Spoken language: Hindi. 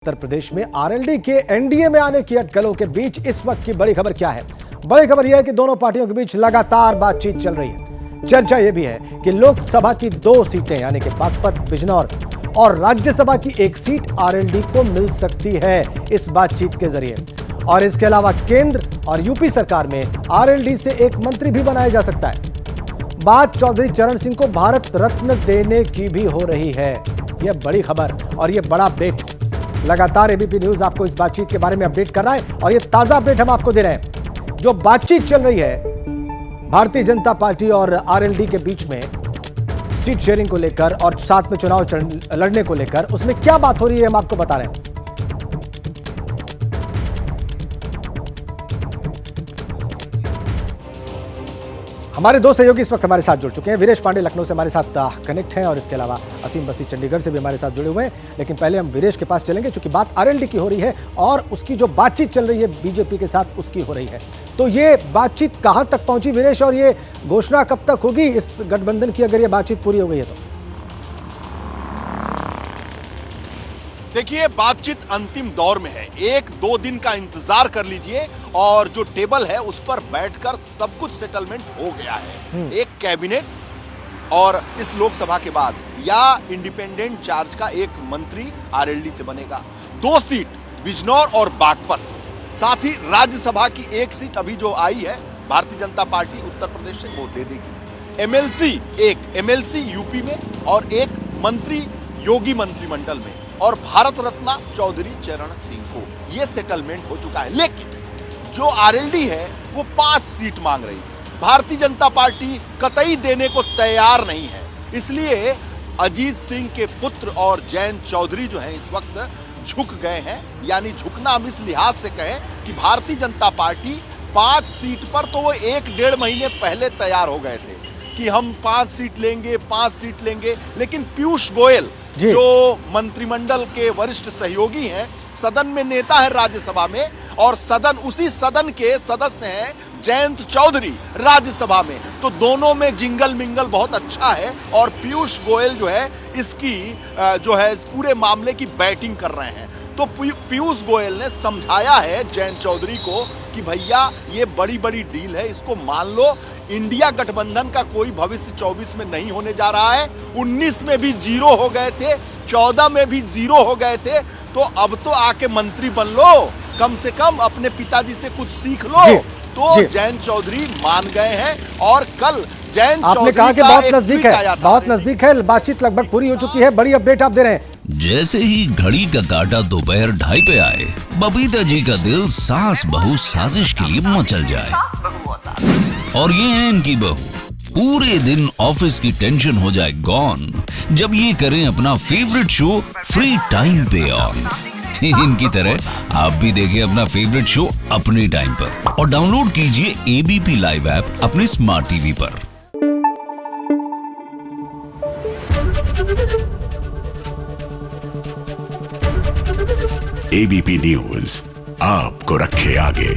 उत्तर प्रदेश में आरएलडी के एनडीए में आने की अटकलों के बीच इस वक्त की बड़ी खबर क्या है? बड़ी खबर यह है कि दोनों पार्टियों के बीच लगातार बातचीत चल रही है। चर्चा यह भी है कि लोकसभा की 2 सीटें यानी कि बागपत, बिजनौर और राज्यसभा की 1 सीट आरएलडी को मिल सकती है इस बातचीत के जरिए। और इसके अलावा केंद्र और यूपी सरकार में आरएलडी से एक मंत्री भी बनाया जा सकता है। बात चौधरी चरण सिंह को भारत रत्न देने की भी हो रही है। यह बड़ी खबर और यह बड़ा अपडेट। लगातार एबीपी न्यूज आपको इस बातचीत के बारे में अपडेट कर रहा है और यह ताजा अपडेट हम आपको दे रहे हैं। जो बातचीत चल रही है भारतीय जनता पार्टी और आरएलडी के बीच में सीट शेयरिंग को लेकर और साथ में चुनाव लड़ने को लेकर, उसमें क्या बात हो रही है हम आपको बता रहे हैं। हमारे 2 सहयोगी इस वक्त हमारे साथ जुड़ चुके हैं। वीरेश पांडे लखनऊ से हमारे साथ कनेक्ट हैं और इसके अलावा असीम बस्ती चंडीगढ़ से भी हमारे साथ जुड़े हुए हैं। लेकिन पहले हम वीरेश के पास चलेंगे क्योंकि बात आरएलडी की हो रही है और उसकी जो बातचीत चल रही है बीजेपी के साथ उसकी हो रही है। तो ये बातचीत कहां तक पहुंची वीरेश, और ये घोषणा कब तक होगी इस गठबंधन की, अगर ये बातचीत पूरी हो गई है तो? देखिए, बातचीत अंतिम दौर में है। 1-2 दिन का इंतजार कर लीजिए और जो टेबल है उस पर बैठकर सब कुछ सेटलमेंट हो गया है। एक कैबिनेट और इस लोकसभा के बाद या इंडिपेंडेंट चार्ज का एक मंत्री आरएलडी से बनेगा। 2 सीट बिजनौर और बागपत, साथ ही राज्यसभा की 1 सीट अभी जो आई है भारतीय जनता पार्टी उत्तर प्रदेश से, वो दे देगी। एमएलसी यूपी में और एक मंत्री योगी मंत्रिमंडल में, और भारत रत्न चौधरी चरण सिंह को यह सेटलमेंट हो चुका है। लेकिन जो आरएलडी है वो 5 सीट मांग रही है। भारतीय जनता पार्टी कतई देने को तैयार नहीं है। इसलिए अजीत सिंह के पुत्र और जयंत चौधरी जो हैं इस वक्त झुक गए हैं। यानी झुकना हम इस लिहाज से कहें कि भारतीय जनता पार्टी 5 सीट पर तो वो 1-1.5 महीने पहले तैयार हो गए थे कि हम 5 सीट लेंगे। लेकिन पीयूष गोयल जो मंत्रिमंडल के वरिष्ठ सहयोगी हैं, सदन में नेता है राज्यसभा में, और उसी सदन के सदस्य हैं जयंत चौधरी राज्यसभा में, तो दोनों में जिंगल मिंगल बहुत अच्छा है। और पीयूष गोयल जो है इसकी जो है पूरे मामले की बैटिंग कर रहे हैं। तो पीयूष गोयल ने समझाया है जयंत चौधरी को कि भैया ये बड़ी डील है, इसको मान लो। इंडिया गठबंधन का कोई भविष्य 24 में नहीं होने जा रहा है। 19 में भी 0 हो गए थे, 14 में भी 0 हो गए थे, तो अब तो आके मंत्री बन लो, कम से कम अपने पिताजी से कुछ सीख लो। तो जयंत चौधरी मान गए हैं और कल जयंत आपने कहा कि बहुत नजदीक है, बातचीत लगभग पूरी हो चुकी है। बड़ी अपडेट आप दे रहे हैं। जैसे ही घड़ी का काटा दोपहर 2:30 पे आए, बबीता जी का दिल सास बहू साजिश के लिए मचल जाए। और ये है इनकी बहू, पूरे दिन ऑफिस की टेंशन हो जाए गॉन जब ये करें अपना फेवरेट शो फ्री टाइम पे ऑन। इनकी तरह आप भी देखिए अपना फेवरेट शो अपने टाइम पर और डाउनलोड कीजिए एबीपी लाइव ऐप अपने स्मार्ट टीवी पर। एबीपी न्यूज आपको रखे आगे।